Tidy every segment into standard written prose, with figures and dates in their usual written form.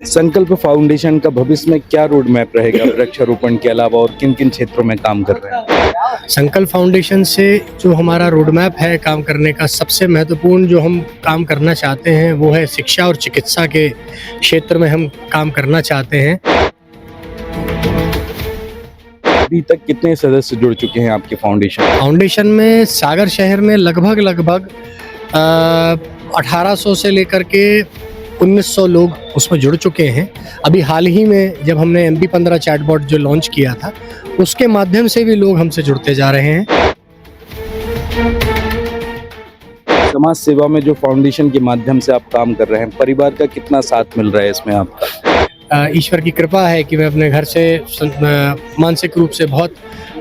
संकल्प फाउंडेशन का भविष्य में क्या रोड मैप रहेगा वृक्षारोपण के अलावा, और किन किन क्षेत्रों में काम कर रहे हैं? संकल्प फाउंडेशन से जो हमारा रोड मैप है काम करने का, सबसे महत्वपूर्ण जो हम काम करना चाहते हैं वो है शिक्षा और चिकित्सा के क्षेत्र में हम काम करना चाहते हैं। अभी तक कितने सदस्य जुड़ चुके हैं आपके फाउंडेशन में सागर शहर में लगभग 1800 से लेकर के 1900 लोग उसमें जुड़ चुके हैं। अभी हाल ही में जब हमने MP15 चैटबॉट जो लॉन्च किया था, उसके माध्यम से भी लोग हमसे जुड़ते जा रहे हैं। समाज सेवा में जो फाउंडेशन के माध्यम से आप काम कर रहे हैं, परिवार का कितना साथ मिल रहा है इसमें आपका? ईश्वर की कृपा है कि मैं अपने घर से मानसिक रूप से बहुत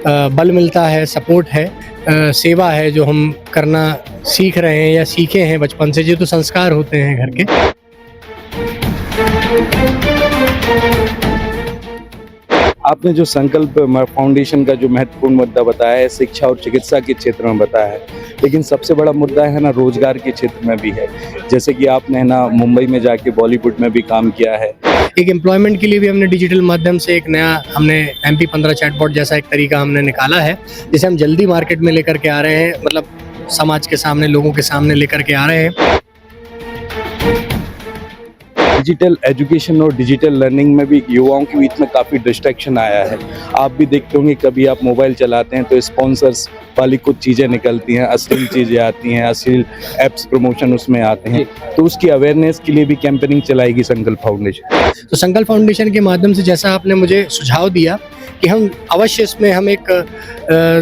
बल मिलता है, सपोर्ट है, सेवा है जो हम करना सीख रहे हैं या सीखे हैं बचपन से, जो तो संस्कार होते हैं घर के। आपने जो संकल्प फाउंडेशन का जो महत्वपूर्ण मुद्दा बताया है, शिक्षा और चिकित्सा के क्षेत्र में बताया है, लेकिन सबसे बड़ा मुद्दा है ना रोजगार के क्षेत्र में भी है। जैसे कि आपने ना मुंबई में जाके बॉलीवुड में भी काम किया है। एक एम्प्लॉयमेंट के लिए भी हमने डिजिटल माध्यम से एक नया हमने MP15 चैटबॉट जैसा एक तरीका हमने निकाला है, जिसे हम जल्दी मार्केट में लेकर के आ रहे हैं, मतलब समाज के सामने, लोगों के सामने लेकर के आ रहे हैं। डिजिटल एजुकेशन और डिजिटल लर्निंग में भी युवाओं के बीच में काफ़ी डिस्ट्रैक्शन आया है। आप भी देखते होंगे, कभी आप मोबाइल चलाते हैं तो स्पॉन्सर्स वाली कुछ चीज़ें निकलती हैं, अश्लील चीज़ें आती हैं, अश्लील एप्स प्रमोशन उसमें आते हैं, तो उसकी अवेयरनेस के लिए भी कैंपेनिंग चलाएगी संकल्प फाउंडेशन। तो संकल्प फाउंडेशन के माध्यम से जैसा आपने मुझे सुझाव दिया कि हम अवश्य इसमें हम एक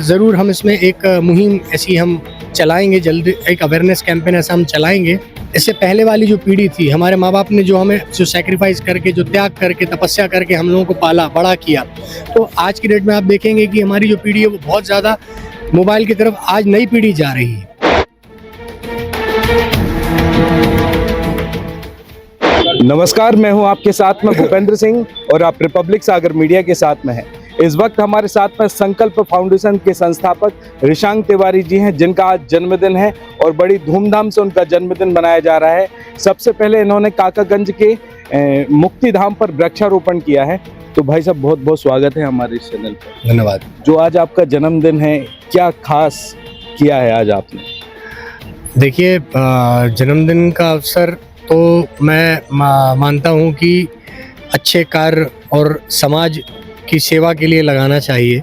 ज़रूर हम इसमें एक मुहिम ऐसी हम चलाएंगे, जल्दी एक अवेयरनेस कैंपेन ऐसा हम चलाएंगे। इससे पहले वाली जो पीढ़ी थी, हमारे माँ बाप ने जो हमें जो सैक्रिफाइस करके, जो त्याग करके, तपस्या करके हम लोगों को पाला बड़ा किया, तो आज की डेट में आप देखेंगे कि हमारी जो पीढ़ी है वो बहुत ज़्यादा मोबाइल की तरफ आज नई पीढ़ी जा रही है। नमस्कार, मैं हूं आपके साथ में भूपेंद्र सिंह और आप रिपब्लिक सागर मीडिया के साथ में हैं। इस वक्त हमारे साथ में संकल्प फाउंडेशन के संस्थापक ऋषांक तिवारी जी हैं, जिनका आज जन्मदिन है और बड़ी धूमधाम से उनका जन्मदिन मनाया जा रहा है। सबसे पहले इन्होंने काकागंज के मुक्तिधाम पर वृक्षारोपण किया है। तो भाई साहब, बहुत बहुत स्वागत है हमारे इस चैनल पर। धन्यवाद। जो आज आपका जन्मदिन है, क्या खास किया है आज आपने? देखिए, जन्मदिन का अवसर तो मैं मानता हूँ कि अच्छे कार्य और समाज की सेवा के लिए लगाना चाहिए।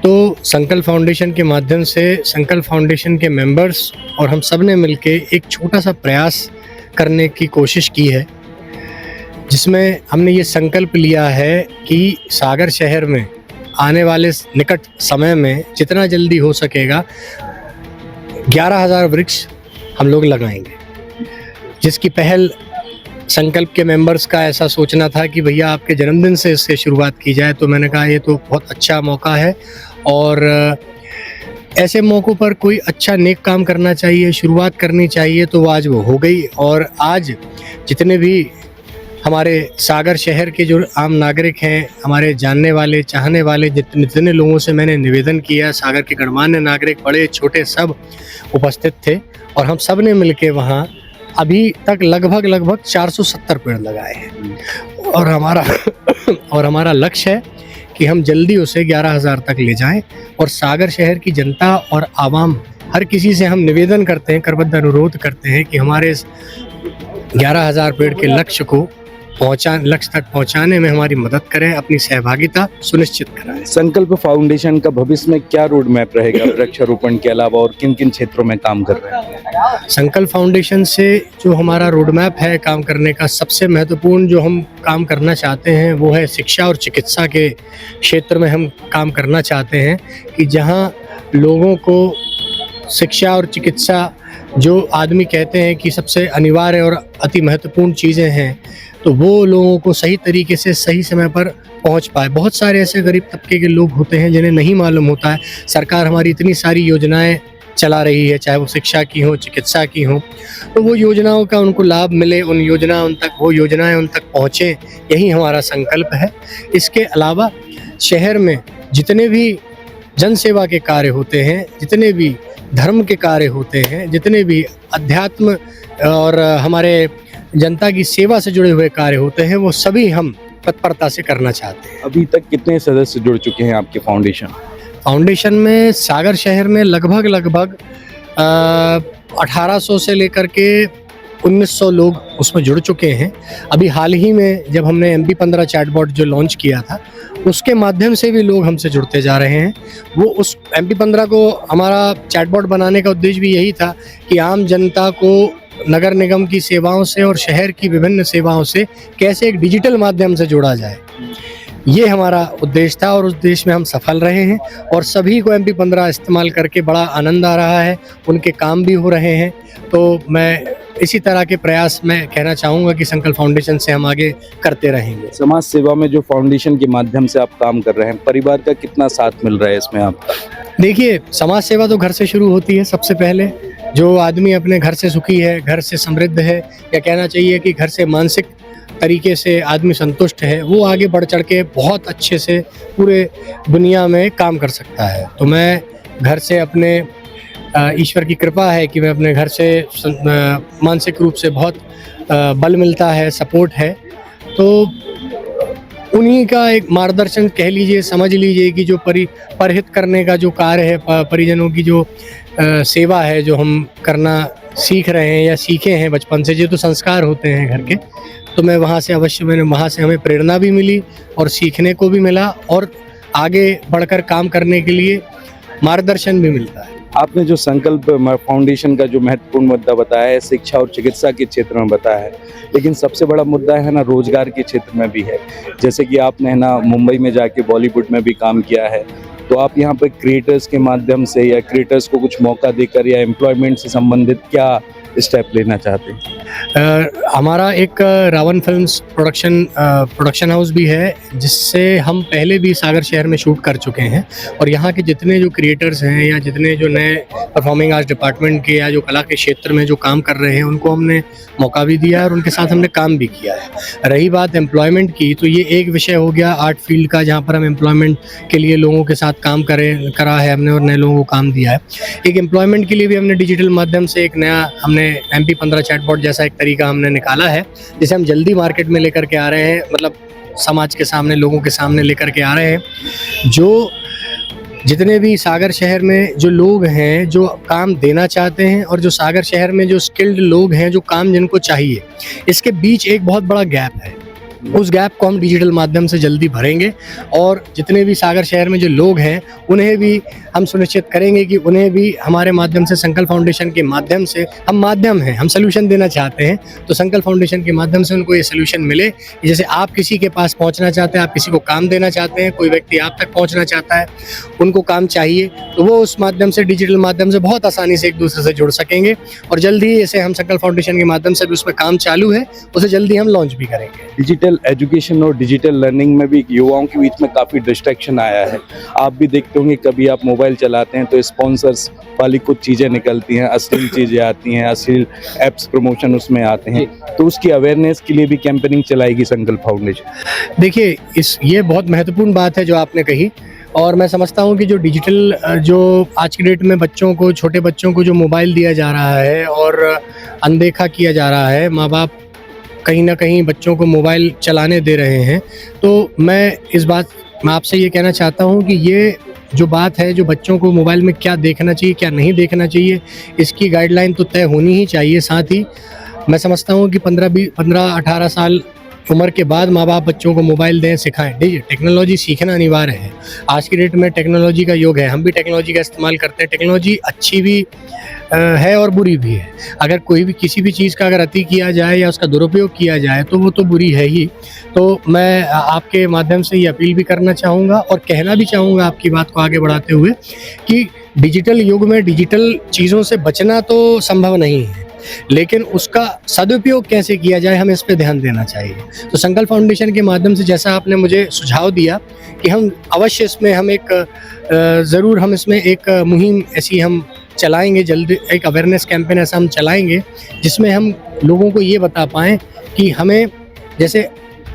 तो संकल्प फाउंडेशन के माध्यम से संकल्प फाउंडेशन के मेंबर्स और हम सब ने मिलके एक छोटा सा प्रयास करने की कोशिश की है, जिसमें हमने ये संकल्प लिया है कि सागर शहर में आने वाले निकट समय में जितना जल्दी हो सकेगा 11,000 वृक्ष हम लोग लगाएंगे, जिसकी पहल संकल्प के मेंबर्स का ऐसा सोचना था कि भैया आपके जन्मदिन से इससे शुरुआत की जाए। तो मैंने कहा ये तो बहुत अच्छा मौका है और ऐसे मौक़ों पर कोई अच्छा नेक काम करना चाहिए, शुरुआत करनी चाहिए। तो वो आज वो हो गई और आज जितने भी हमारे सागर शहर के जो आम नागरिक हैं, हमारे जानने वाले, चाहने वाले जितने लोगों से मैंने निवेदन किया, सागर के गणमान्य नागरिक, बड़े छोटे सब उपस्थित थे और हम सब ने मिलके वहाँ अभी तक लगभग 470 पेड़ लगाए हैं और हमारा लक्ष्य है कि हम जल्दी उसे 11,000 तक ले जाएं। और सागर शहर की जनता और आवाम, हर किसी से हम निवेदन करते हैं, करबद्ध अनुरोध करते हैं कि हमारे इस 11,000 पेड़ के लक्ष्य तक पहुंचाने में हमारी मदद करें, अपनी सहभागिता सुनिश्चित कराएं। संकल्प फाउंडेशन का भविष्य में क्या रोड मैप रहेगा वृक्षारोपण के अलावा, और किन किन क्षेत्रों में काम कर रहे हैं? संकल्प फाउंडेशन से जो हमारा रोड मैप है काम करने का, सबसे महत्वपूर्ण जो हम काम करना चाहते हैं वो है शिक्षा और चिकित्सा के क्षेत्र में हम काम करना चाहते हैं, कि जहां लोगों को शिक्षा और चिकित्सा, जो आदमी कहते हैं कि सबसे अनिवार्य और अति महत्वपूर्ण चीज़ें हैं, तो वो लोगों को सही तरीके से सही समय पर पहुंच पाए। बहुत सारे ऐसे गरीब तबके के लोग होते हैं जिन्हें नहीं मालूम होता है। सरकार हमारी इतनी सारी योजनाएं चला रही है, चाहे वो शिक्षा की हो, चिकित्सा की हो, तो वो योजनाओं का उनको लाभ मिले, वो योजनाएं उन तक पहुँचें, यही हमारा संकल्प है। इसके अलावा शहर में जितने भी जन सेवा के कार्य होते हैं, जितने भी धर्म के कार्य होते हैं, जितने भी अध्यात्म और हमारे जनता की सेवा से जुड़े हुए कार्य होते हैं वो सभी हम तत्परता से करना चाहते हैं। अभी तक कितने सदस्य जुड़ चुके हैं आपके फाउंडेशन? फाउंडेशन में सागर शहर में लगभग 1800 से लेकर के 1900 लोग उसमें जुड़ चुके हैं। अभी हाल ही में जब हमने MP15 चैटबॉट जो लॉन्च किया था उसके माध्यम से भी लोग हमसे जुड़ते जा रहे हैं। वो उस MP15 को हमारा चैटबॉट बनाने का उद्देश्य भी यही था कि आम जनता को नगर निगम की सेवाओं से और शहर की विभिन्न सेवाओं से कैसे एक डिजिटल माध्यम से जोड़ा जाए, ये हमारा उद्देश्य था और उस उद्देश्य में हम सफल रहे हैं और सभी को MP15 इस्तेमाल करके बड़ा आनंद आ रहा है, उनके काम भी हो रहे हैं। तो मैं इसी तरह के प्रयास मैं कहना चाहूँगा कि संकल्प फाउंडेशन से हम आगे करते रहेंगे। समाज सेवा में जो फाउंडेशन के माध्यम से आप काम कर रहे हैं, परिवार का कितना साथ मिल रहा है इसमें आपका? देखिए, समाज सेवा तो घर से शुरू होती है। सबसे पहले जो आदमी अपने घर से सुखी है, घर से समृद्ध है, या कहना चाहिए कि घर से मानसिक तरीके से आदमी संतुष्ट है, वो आगे बढ़ चढ़ के बहुत अच्छे से पूरे दुनिया में काम कर सकता है। तो मैं घर से अपने ईश्वर की कृपा है कि मैं अपने घर से मानसिक रूप से बहुत बल मिलता है, सपोर्ट है। तो उन्हीं का एक मार्गदर्शन कह लीजिए, समझ लीजिए कि जो परहित करने का जो कार्य है, परिजनों की जो सेवा है, जो हम करना सीख रहे हैं या सीखे हैं बचपन से, जो तो संस्कार होते हैं घर के, तो मैं वहाँ से वहाँ से हमें प्रेरणा भी मिली और सीखने को भी मिला और आगे बढ़कर काम करने के लिए मार्गदर्शन भी मिलता है। आपने जो संकल्प फाउंडेशन का जो महत्वपूर्ण मुद्दा बताया है, शिक्षा और चिकित्सा के क्षेत्र में बताया है, लेकिन सबसे बड़ा मुद्दा है ना रोजगार के क्षेत्र में भी है। जैसे कि आपने ना मुंबई में जाके बॉलीवुड में भी काम किया है, तो आप यहाँ पे क्रिएटर्स के माध्यम से या क्रिएटर्स को कुछ मौका देकर या एम्प्लॉयमेंट से संबंधित क्या स्टेप लेना चाहते हैं? हमारा एक रावण फिल्म्स प्रोडक्शन हाउस भी है, जिससे हम पहले भी सागर शहर में शूट कर चुके हैं और यहाँ के जितने जो क्रिएटर्स हैं या जितने जो नए परफॉर्मिंग आर्ट्स डिपार्टमेंट के या जो कला के क्षेत्र में जो काम कर रहे हैं, उनको हमने मौका भी दिया है और उनके साथ हमने काम भी किया है। रही बात एम्प्लॉयमेंट की, तो ये एक विषय हो गया आर्ट फील्ड का, जहाँ पर हम एम्प्लॉयमेंट के लिए लोगों के साथ काम करा है हमने और नए लोगों को काम दिया है। एक एम्प्लॉयमेंट के लिए भी हमने डिजिटल माध्यम से एक नया हमने MP15 चैटबॉट जैसा एक तरीका हमने निकाला है, जिसे हम जल्दी मार्केट में लेकर के आ रहे हैं, मतलब समाज के सामने, लोगों के सामने लेकर के आ रहे हैं। जो जितने भी सागर शहर में जो लोग हैं जो काम देना चाहते हैं और जो सागर शहर में जो स्किल्ड लोग हैं जो काम जिनको चाहिए, इसके बीच एक बहुत बड़ा गैप है। उस गैप को हम डिजिटल माध्यम से जल्दी भरेंगे और जितने भी सागर शहर में जो लोग हैं उन्हें भी हम सुनिश्चित करेंगे कि उन्हें भी हमारे माध्यम से, संकल्प फाउंडेशन के माध्यम से, हम माध्यम हैं, हम सोल्यूशन देना चाहते हैं, तो संकल्प फाउंडेशन के माध्यम से उनको ये सोल्यूशन मिले। जैसे आप किसी के पास पहुंचना चाहते हैं, आप किसी को काम देना चाहते हैं, कोई व्यक्ति आप तक पहुंचना चाहता है, उनको काम चाहिए, तो वो उस माध्यम से, डिजिटल माध्यम से बहुत आसानी से एक दूसरे से जुड़ सकेंगे और जल्दी ही इसे हम संकल्प फाउंडेशन के माध्यम से भी उसमें काम चालू है, उसे जल्दी हम लॉन्च भी करेंगे। डिजिटल एजुकेशन और डिजिटल लर्निंग में भी युवाओं के बीच में काफ़ी डिस्ट्रैक्शन आया है। आप भी देखते होंगे, कभी आप मोबाइल चलाते हैं तो स्पॉन्सर्स वाली कुछ चीज़ें निकलती हैं, अश्लील चीज़ें आती हैं, अश्लील एप्स प्रमोशन उसमें आते हैं, तो उसकी अवेयरनेस के लिए भी कैंपेनिंग चलाएगी संकल्प फाउंडेशन? देखिए, ये बहुत महत्वपूर्ण बात है जो आपने कही और मैं समझता हूँ कि जो डिजिटल जो आज की डेट में बच्चों को, छोटे बच्चों को जो मोबाइल दिया जा रहा है और अनदेखा किया जा रहा है, माँ बाप कहीं ना कहीं बच्चों को मोबाइल चलाने दे रहे हैं, तो मैं आपसे ये कहना चाहता हूँ कि ये जो बात है, जो बच्चों को मोबाइल में क्या देखना चाहिए, क्या नहीं देखना चाहिए, इसकी गाइडलाइन तो तय होनी ही चाहिए। साथ ही मैं समझता हूँ कि 15-18 साल उम्र के बाद माँ बाप बच्चों को मोबाइल दें, सिखाएं। टेक्नोलॉजी सीखना अनिवार्य है। आज की डेट में टेक्नोलॉजी का युग है, हम भी टेक्नोलॉजी का इस्तेमाल करते हैं। टेक्नोलॉजी अच्छी भी है और बुरी भी है। अगर कोई भी किसी भी चीज़ का अगर अति किया जाए या उसका दुरुपयोग किया जाए तो वो तो बुरी है ही। तो मैं आपके माध्यम से ये अपील भी करना चाहूँगा और कहना भी चाहूँगा आपकी बात को आगे बढ़ाते हुए कि डिजिटल युग में डिजिटल चीज़ों से बचना तो संभव नहीं है, लेकिन उसका सदुपयोग कैसे किया जाए, हमें इस पे ध्यान देना चाहिए। तो संकल्प फाउंडेशन के माध्यम से, जैसा आपने मुझे सुझाव दिया कि हम अवश्य इसमें हम ज़रूर हम इसमें एक मुहिम ऐसी हम चलाएंगे, जल्दी एक अवेयरनेस कैंपेन ऐसा हम चलाएंगे जिसमें हम लोगों को ये बता पाएँ कि हमें, जैसे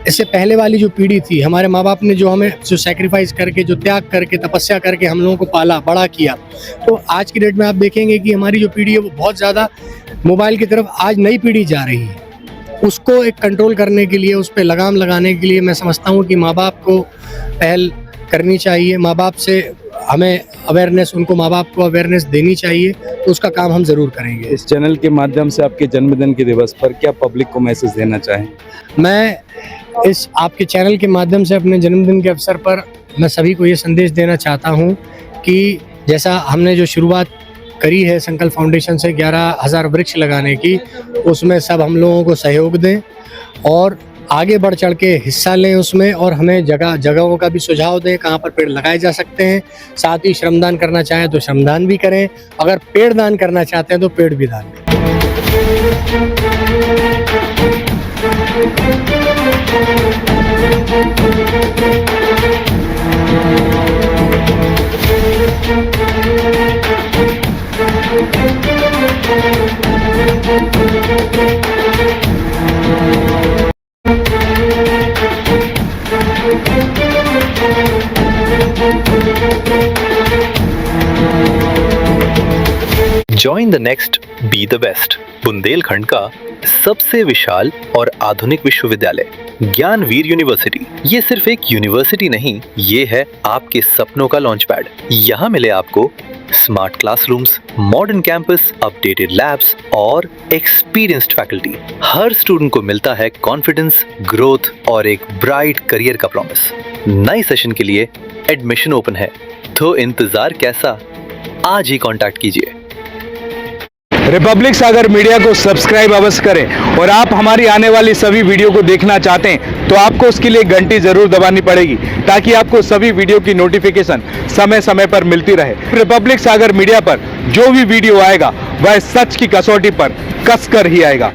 इससे पहले वाली जो पीढ़ी थी, हमारे माँ बाप ने जो हमें जो सैक्रिफाइस करके, जो त्याग करके, तपस्या करके हम लोगों को पाला बड़ा किया, तो आज की डेट में आप देखेंगे कि हमारी जो पीढ़ी है वो बहुत ज़्यादा मोबाइल की तरफ आज नई पीढ़ी जा रही है। उसको एक कंट्रोल करने के लिए, उस पर लगाम लगाने के लिए मैं समझता हूँ कि माँ बाप को पहल करनी चाहिए। माँ बाप से हमें अवेयरनेस, उनको माँ बाप को अवेयरनेस देनी चाहिए, तो उसका काम हम ज़रूर करेंगे। इस चैनल के माध्यम से आपके जन्मदिन के दिवस पर क्या पब्लिक को मैसेज देना चाहें? मैं इस आपके चैनल के माध्यम से अपने जन्मदिन के अवसर पर मैं सभी को ये संदेश देना चाहता हूँ कि जैसा हमने जो शुरुआत करी है संकल्प फाउंडेशन से 11,000 वृक्ष लगाने की, उसमें सब हम लोगों को सहयोग दें और आगे बढ़ चढ़ के हिस्सा लें उसमें, और हमें जगहों का भी सुझाव दें कहाँ पर पेड़ लगाए जा सकते हैं। साथ ही श्रमदान करना चाहें तो श्रमदान भी करें, अगर पेड़ दान करना चाहते हैं तो पेड़ भी दान करें। Join the next, be the best. Bundelkhand का सबसे विशाल और आधुनिक विश्वविद्यालय ज्ञानवीर यूनिवर्सिटी। ये सिर्फ एक यूनिवर्सिटी नहीं, ये है आपके सपनों का लॉन्च पैड। यहाँ मिले आपको smart classrooms, modern campus, updated labs और एक्सपीरियंस्ड फैकल्टी। हर स्टूडेंट को मिलता है कॉन्फिडेंस, ग्रोथ और एक ब्राइट करियर का प्रॉमिस। नए सेशन के लिए एडमिशन ओपन है, तो इंतजार कैसा? आज ही कांटेक्ट कीजिए। रिपब्लिक सागर मीडिया को सब्सक्राइब अवश्य करें, और आप हमारी आने वाली सभी वीडियो को देखना चाहते हैं तो आपको उसके लिए घंटी जरूर दबानी पड़ेगी, ताकि आपको सभी वीडियो की नोटिफिकेशन समय समय पर मिलती रहे। रिपब्लिक सागर मीडिया पर जो भी वीडियो आएगा वह सच की कसौटी पर कसकर ही आएगा।